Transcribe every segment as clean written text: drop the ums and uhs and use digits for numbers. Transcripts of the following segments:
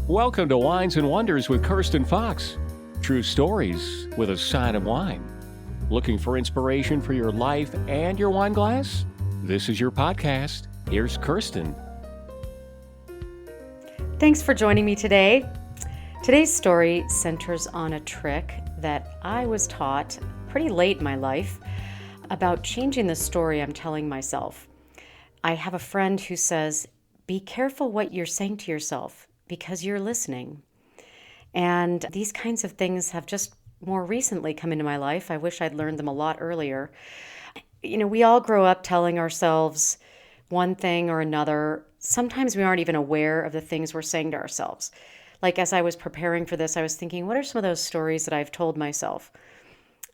Welcome to Wines and Wonders with Kirsten Fox. True stories with a side of wine. Looking for inspiration for your life and your wine glass? This is your podcast. Here's Kirsten. Thanks for joining me today. Today's story centers on a trick that I was taught pretty late in my life about changing the story I'm telling myself. I have a friend who says, be careful what you're saying to yourself because you're listening. And these kinds of things have just more recently come into my life. I wish I'd learned them a lot earlier. We all grow up telling ourselves one thing or another. Sometimes we aren't even aware of the things we're saying to ourselves. Like as I was preparing for this, I was thinking, what are some of those stories that I've told myself?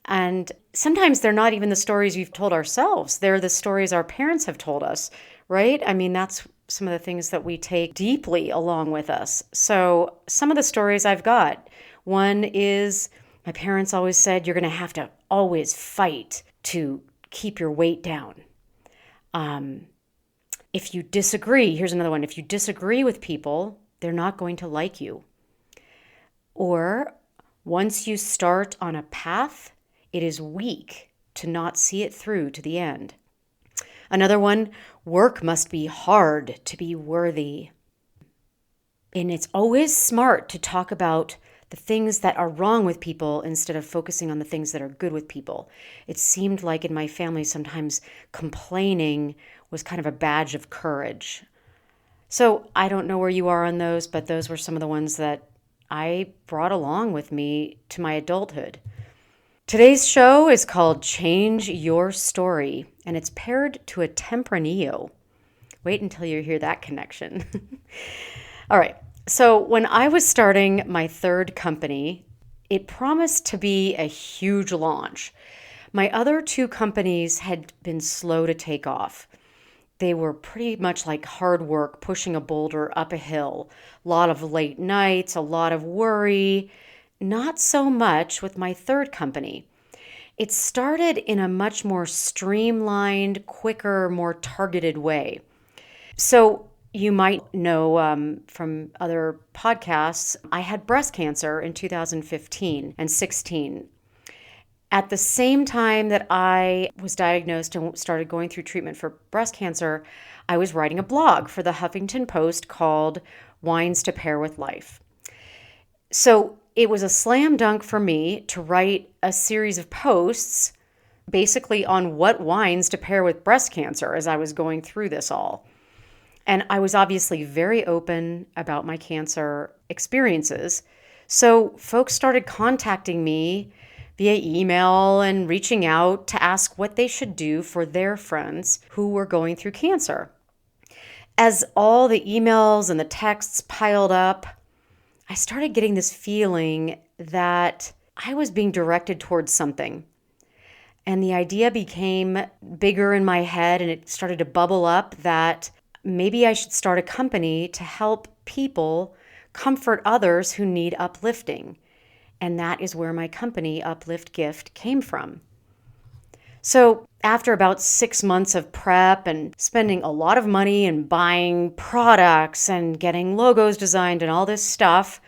And sometimes they're not even the stories we've told ourselves. They're the stories our parents have told us, right? I mean, that's some of the things that we take deeply along with us. So some of the stories I've got, one is my parents always said, you're going to have to always fight to keep your weight down. If you disagree, here's another one. If you disagree with people, they're not going to like you. Or once you start on a path, it is weak to not see it through to the end. Another one, work must be hard to be worthy. And it's always smart to talk about the things that are wrong with people instead of focusing on the things that are good with people. It seemed like in my family sometimes complaining was kind of a badge of courage. So I don't know where you are on those, but those were some of the ones that I brought along with me to my adulthood. Today's show is called Change Your Story, and it's paired to a Tempranillo. Wait until you hear that connection. All right. So when I was starting my third company, it promised to be a huge launch. My other two companies had been slow to take off. They were pretty much like hard work, pushing a boulder up a hill. A lot of late nights, a lot of worry. Not so much with my third company. It started in a much more streamlined, quicker, more targeted way. So you might know from other podcasts, I had breast cancer in 2015 and 16. At the same time that I was diagnosed and started going through treatment for breast cancer, I was writing a blog for the Huffington Post called Wines to Pair with Life. So it was a slam dunk for me to write a series of posts basically on what wines to pair with breast cancer as I was going through this all. And I was obviously very open about my cancer experiences. So folks started contacting me via email and reaching out to ask what they should do for their friends who were going through cancer. As all the emails and the texts piled up, I started getting this feeling that I was being directed towards something. And the idea became bigger in my head, and it started to bubble up that maybe I should start a company to help people comfort others who need uplifting. And that is where my company, Uplift Gift, came from. So after about 6 months of prep and spending a lot of money and buying products and getting logos designed and all this stuff,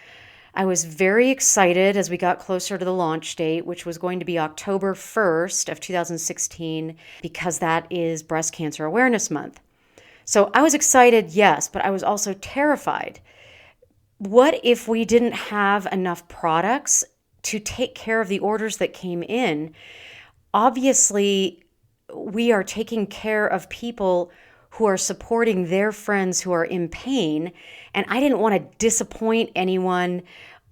I was very excited as we got closer to the launch date, which was going to be October 1st of 2016, because that is Breast Cancer Awareness Month. So I was excited, yes, but I was also terrified. What if we didn't have enough products to take care of the orders that came in? Obviously, we are taking care of people who are supporting their friends who are in pain, and I didn't want to disappoint anyone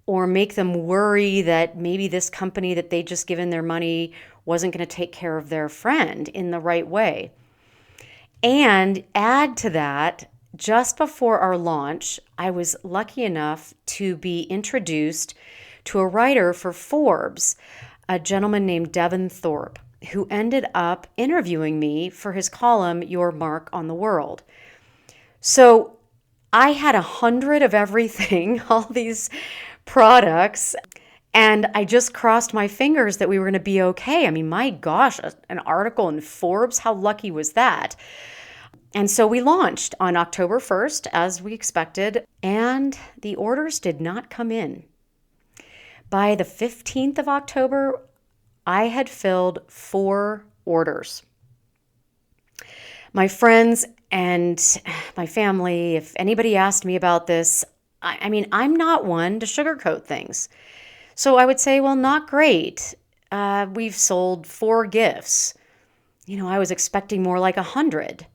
or make them worry that maybe this company that they just given their money wasn't going to take care of their friend in the right way. And add to that, just before our launch, I was lucky enough to be introduced to a writer for Forbes, a gentleman named Devin Thorpe, who ended up interviewing me for his column, Your Mark on the World. So I had 100 of everything, all these products, and I just crossed my fingers that we were going to be okay. I mean, my gosh, an article in Forbes, how lucky was that? And so we launched on October 1st, as we expected, and the orders did not come in. By the 15th of October, I had filled 4 orders. My friends and my family, if anybody asked me about this, I'm not one to sugarcoat things. So I would say, well, not great. We've sold 4 gifts. I was expecting more like 100.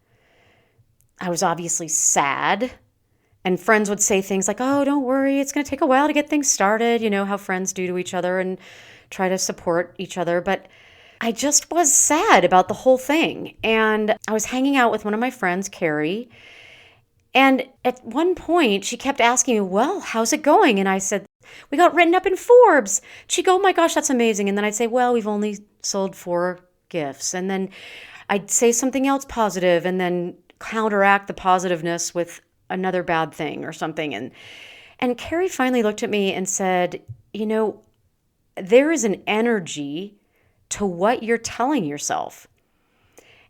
I was obviously sad. And friends would say things like, oh, don't worry, it's going to take a while to get things started. You know how friends do to each other and try to support each other. But I just was sad about the whole thing. And I was hanging out with one of my friends, Carrie. And at one point, she kept asking me, well, how's it going? And I said, we got written up in Forbes. She'd go, oh my gosh, that's amazing. And then I'd say, well, we've only sold 4 gifts. And then I'd say something else positive and then counteract the positiveness with another bad thing or something. And Carrie finally looked at me and said, there is an energy to what you're telling yourself.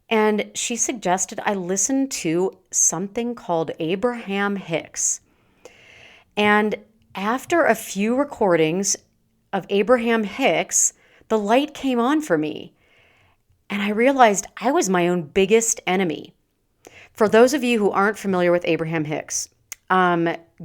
And she suggested I listen to something called Abraham Hicks. And after a few recordings of Abraham Hicks, the light came on for me. And I realized I was my own biggest enemy. For those of you who aren't familiar with Abraham Hicks,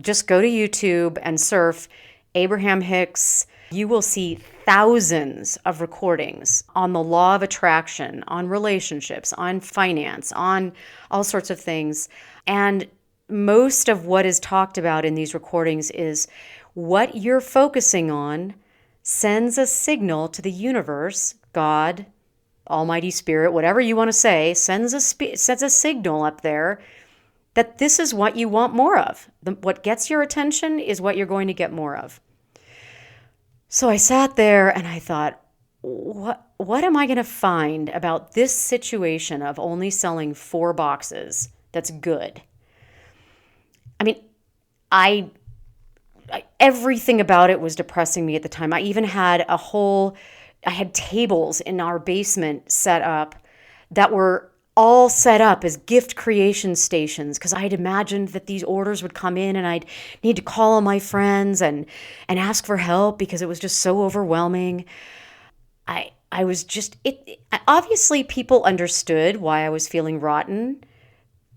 just go to YouTube and surf Abraham Hicks. You will see thousands of recordings on the law of attraction, on relationships, on finance, on all sorts of things. And most of what is talked about in these recordings is what you're focusing on sends a signal to the universe, God, Almighty Spirit, whatever you want to say, sends a signal up there that this is what you want more of. What gets your attention is what you're going to get more of. So I sat there and I thought, what am I going to find about this situation of only selling 4 boxes that's good? Everything about it was depressing me at the time. I even had I had tables in our basement set up that were all set up as gift creation stations because I had imagined that these orders would come in and I'd need to call on my friends and ask for help because it was just so overwhelming. I was just, obviously people understood why I was feeling rotten,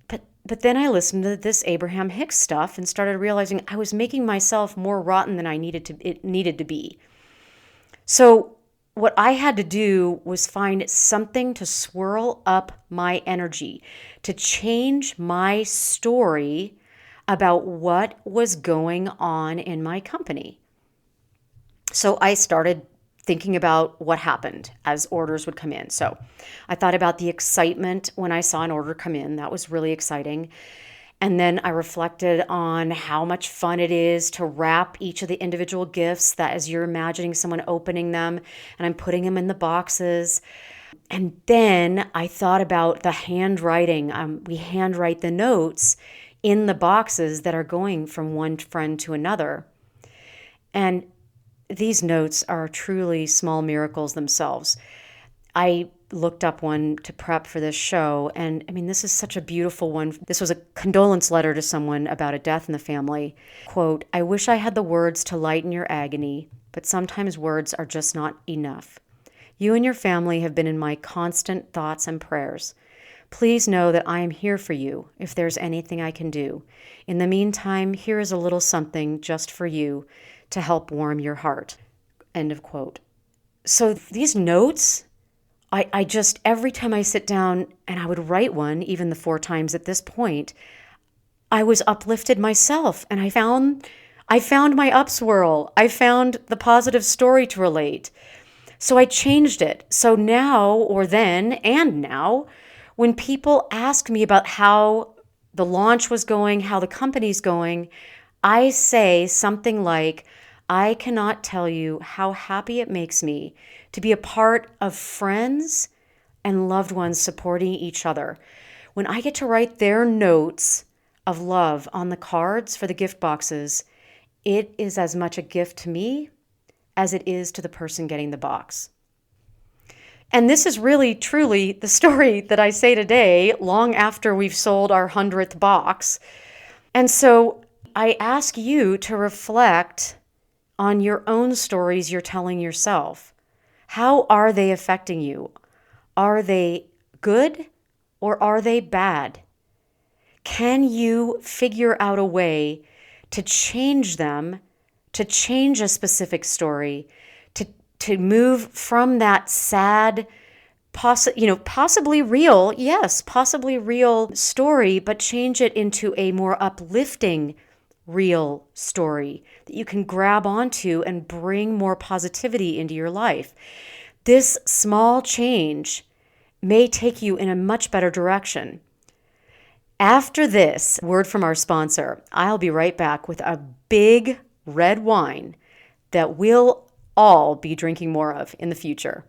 but then I listened to this Abraham Hicks stuff and started realizing I was making myself more rotten than it needed to be. So what I had to do was find something to swirl up my energy, to change my story about what was going on in my company. So I started thinking about what happened as orders would come in. So I thought about the excitement when I saw an order come in. That was really exciting. And then I reflected on how much fun it is to wrap each of the individual gifts, that as you're imagining someone opening them and I'm putting them in the boxes. And then I thought about the handwriting. We handwrite the notes in the boxes that are going from one friend to another. And these notes are truly small miracles themselves. I looked up one to prep for this show, and this is such a beautiful one. This was a condolence letter to someone about a death in the family. Quote, I wish I had the words to lighten your agony, but sometimes words are just not enough. You and your family have been in my constant thoughts and prayers. Please know that I am here for you if there's anything I can do. In the meantime, here is a little something just for you to help warm your heart. End of quote. So these notes, I just, every time I sit down and I would write one, even the 4 times at this point, I was uplifted myself and I found my upswirl. I found the positive story to relate. So I changed it. So now or then and now, when people ask me about how the launch was going, how the company's going, I say something like, I cannot tell you how happy it makes me to be a part of friends and loved ones supporting each other. When I get to write their notes of love on the cards for the gift boxes, it is as much a gift to me as it is to the person getting the box. And this is really, truly the story that I say today, long after we've sold our 100th box. And so I ask you to reflect on your own stories you're telling yourself. How are they affecting you? Are they good or are they bad? Can you figure out a way to change them, to change a specific story, to move from that sad, possibly real, yes, possibly real story, but change it into a more uplifting, real story that you can grab onto and bring more positivity into your life. This small change may take you in a much better direction. After this word from our sponsor, I'll be right back with a big red wine that we'll all be drinking more of in the future.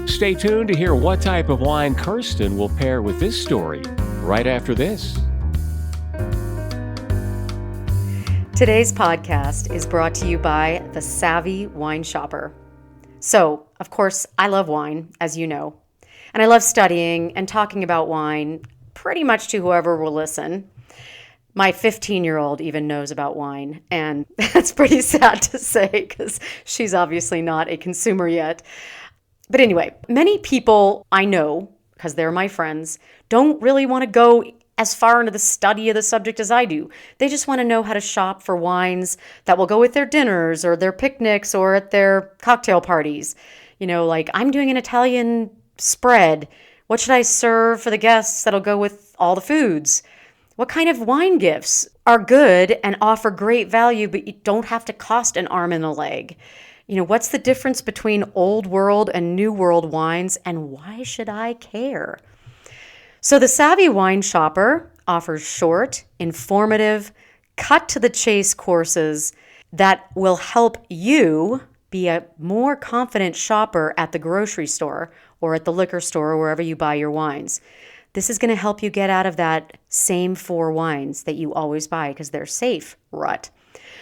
Stay tuned to hear what type of wine Kirsten will pair with this story right after this. Today's podcast is brought to you by the Savvy Wine Shopper. So, of course, I love wine, as you know, and I love studying and talking about wine pretty much to whoever will listen. My 15-year-old even knows about wine, and that's pretty sad to say because she's obviously not a consumer yet. But anyway, many people I know, because they're my friends, don't really want to go as far into the study of the subject as I do. They just want to know how to shop for wines that will go with their dinners or their picnics or at their cocktail parties. Like, I'm doing an Italian spread. What should I serve for the guests that'll go with all the foods? What kind of wine gifts are good and offer great value, but you don't have to cost an arm and a leg? What's the difference between old world and new world wines, and why should I care? So the Savvy Wine Shopper offers short, informative, cut-to-the-chase courses that will help you be a more confident shopper at the grocery store or at the liquor store or wherever you buy your wines. This is going to help you get out of that same 4 wines that you always buy because they're safe rut.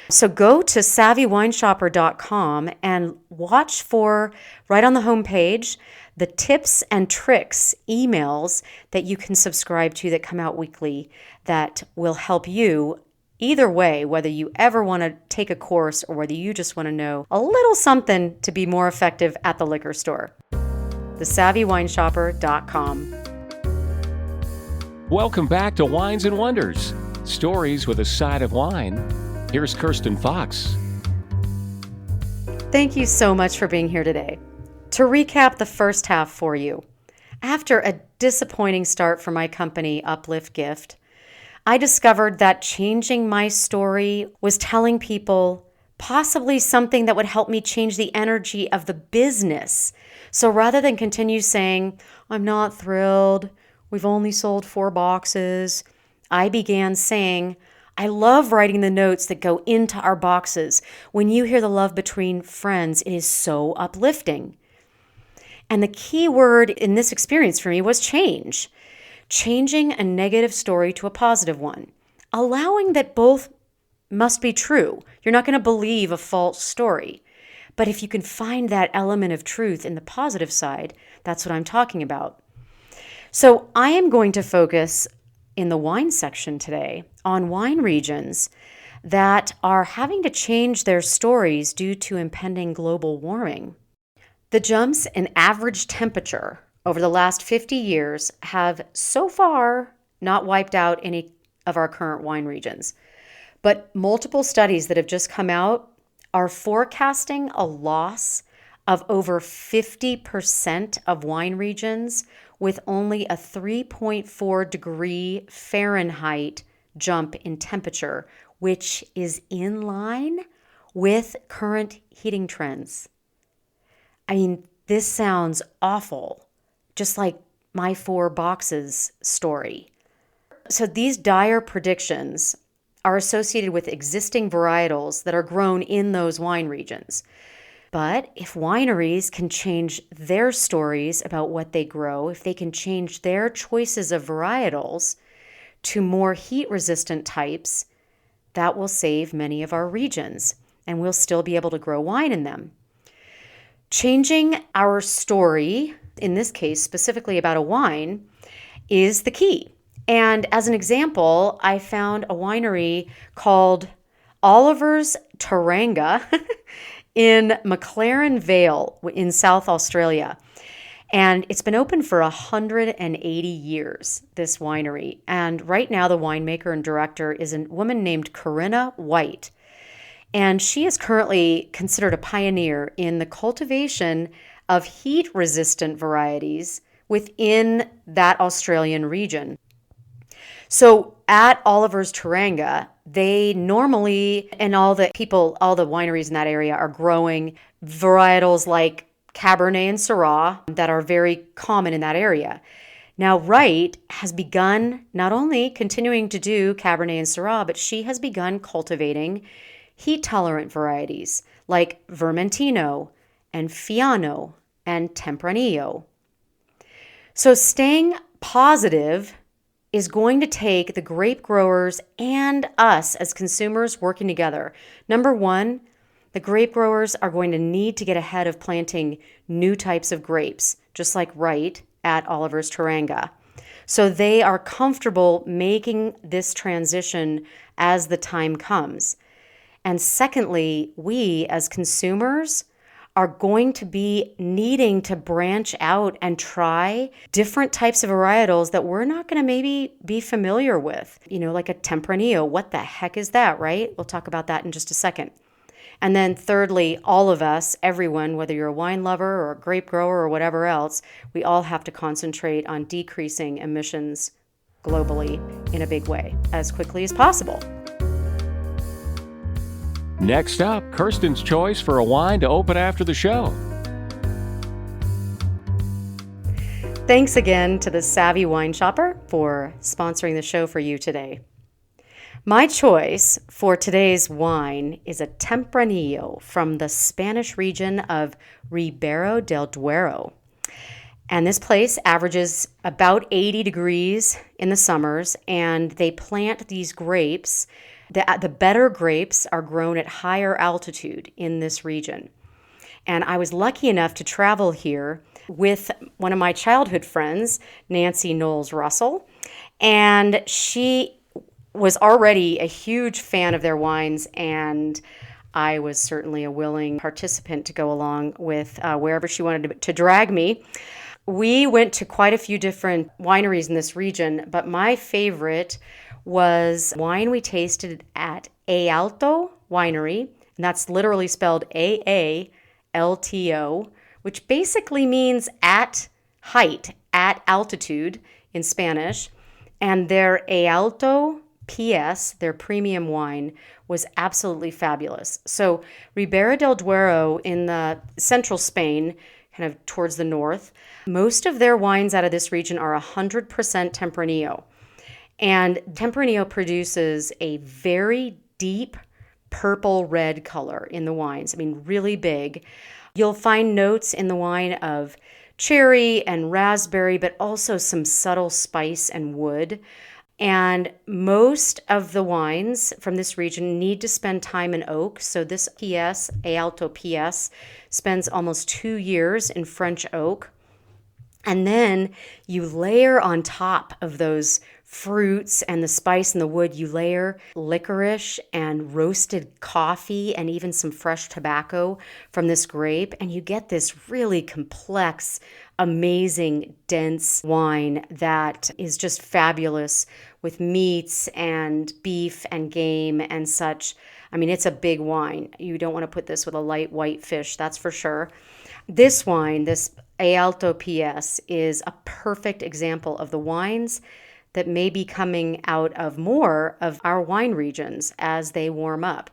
So go to savvywineshopper.com and watch for, right on the homepage, the tips and tricks emails that you can subscribe to that come out weekly that will help you either way, whether you ever want to take a course or whether you just want to know a little something to be more effective at the liquor store. thesavvywineshopper.com. Welcome back to Wines and Wonders, stories with a side of wine. Here's Kirsten Fox. Thank you so much for being here today. To recap the first half for you, after a disappointing start for my company, Uplift Gift, I discovered that changing my story was telling people possibly something that would help me change the energy of the business. So rather than continue saying, I'm not thrilled, we've only sold 4 boxes, I began saying, I love writing the notes that go into our boxes. When you hear the love between friends, it is so uplifting. And the key word in this experience for me was change. Changing a negative story to a positive one. Allowing that both must be true. You're not going to believe a false story. But if you can find that element of truth in the positive side, that's what I'm talking about. So I am going to focus in the wine section today on wine regions that are having to change their stories due to impending global warming. The jumps in average temperature over the last 50 years have so far not wiped out any of our current wine regions. But multiple studies that have just come out are forecasting a loss of over 50% of wine regions with only a 3.4 degree Fahrenheit jump in temperature, which is in line with current heating trends. I mean, this sounds awful, just like my 4 boxes story. So these dire predictions are associated with existing varietals that are grown in those wine regions. But if wineries can change their stories about what they grow, if they can change their choices of varietals to more heat-resistant types, that will save many of our regions, and we'll still be able to grow wine in them. Changing our story, in this case, specifically about a wine, is the key. And as an example, I found a winery called Oliver's Taranga in McLaren Vale in South Australia. And it's been open for 180 years, this winery. And right now, the winemaker and director is a woman named Corinna White. And she is currently considered a pioneer in the cultivation of heat-resistant varieties within that Australian region. So at Oliver's Taranga, they normally, and all the wineries in that area are growing varietals like Cabernet and Syrah that are very common in that area. Now, Wright has begun not only continuing to do Cabernet and Syrah, but she has begun cultivating heat-tolerant varieties like Vermentino and Fiano and Tempranillo. So staying positive is going to take the grape growers and us as consumers working together. Number one, the grape growers are going to need to get ahead of planting new types of grapes, just like Wright at Oliver's Taranga. So they are comfortable making this transition as the time comes. And secondly, we as consumers are going to be needing to branch out and try different types of varietals that we're not going to maybe be familiar with. Like a Tempranillo. What the heck is that, right? We'll talk about that in just a second. And then thirdly, all of us, everyone, whether you're a wine lover or a grape grower or whatever else, we all have to concentrate on decreasing emissions globally in a big way as quickly as possible. Next up, Karstens Choice for a wine to open after the show. Thanks again to the Savvy Wine Shopper for sponsoring the show for you today. My choice for today's wine is a Tempranillo from the Spanish region of Ribera del Duero. And this place averages about 80 degrees in the summers, and they plant these grapes. The better grapes are grown at higher altitude in this region. And I was lucky enough to travel here with one of my childhood friends, Nancy Knowles Russell, and she was already a huge fan of their wines, and I was certainly a willing participant to go along with wherever she wanted to drag me. We went to quite a few different wineries in this region, but my favorite was wine we tasted at Alto Winery, and that's literally spelled Aalto, which basically means at height, at altitude in Spanish. And their Alto PS, their premium wine, was absolutely fabulous. So Ribera del Duero in the central Spain, kind of towards the north, most of their wines out of this region are 100% Tempranillo. And Tempranillo produces a very deep purple-red color in the wines. I mean, really big. You'll find notes in the wine of cherry and raspberry, but also some subtle spice and wood. And most of the wines from this region need to spend time in oak. So this PS, Alto PS, spends almost 2 years in French oak. And then you layer on top of those fruits and the spice and the wood, you layer licorice and roasted coffee and even some fresh tobacco from this grape, and you get this really complex, amazing, dense wine that is just fabulous with meats and beef and game and such. I mean, it's a big wine. You don't want to put this with a light white fish, that's for sure. This wine, this Alto PS, is a perfect example of the wines that may be coming out of more of our wine regions as they warm up.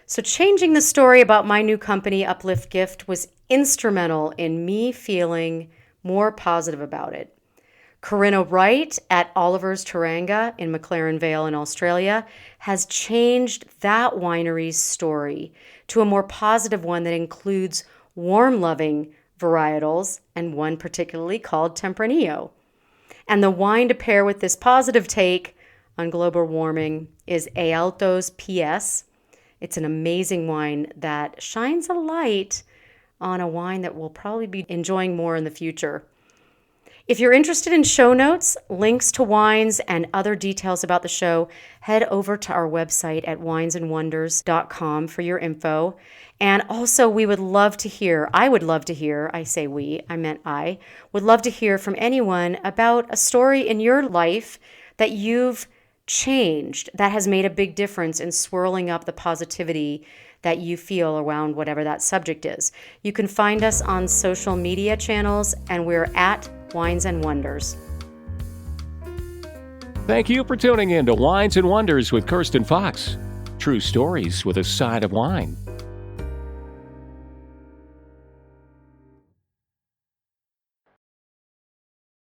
So changing the story about my new company, Uplift Gift, was instrumental in me feeling more positive about it. Corinna Wright at Oliver's Taranga in McLaren Vale in Australia has changed that winery's story to a more positive one that includes warm-loving varietals and one particularly called Tempranillo. And the wine to pair with this positive take on global warming is Alto's PS. It's an amazing wine that shines a light on a wine that we'll probably be enjoying more in the future. If you're interested in show notes, links to wines, and other details about the show, head over to our website at winesandwonders.com for your info. And also, we would love to hear, I would love to hear, I say we, I meant I, would love to hear from anyone about a story in your life that you've changed, that has made a big difference in swirling up the positivity that you feel around whatever that subject is. You can find us on social media channels, and we're at Wines and Wonders. Thank you for tuning in to Wines and Wonders with Kirsten Fox. True stories with a side of wine.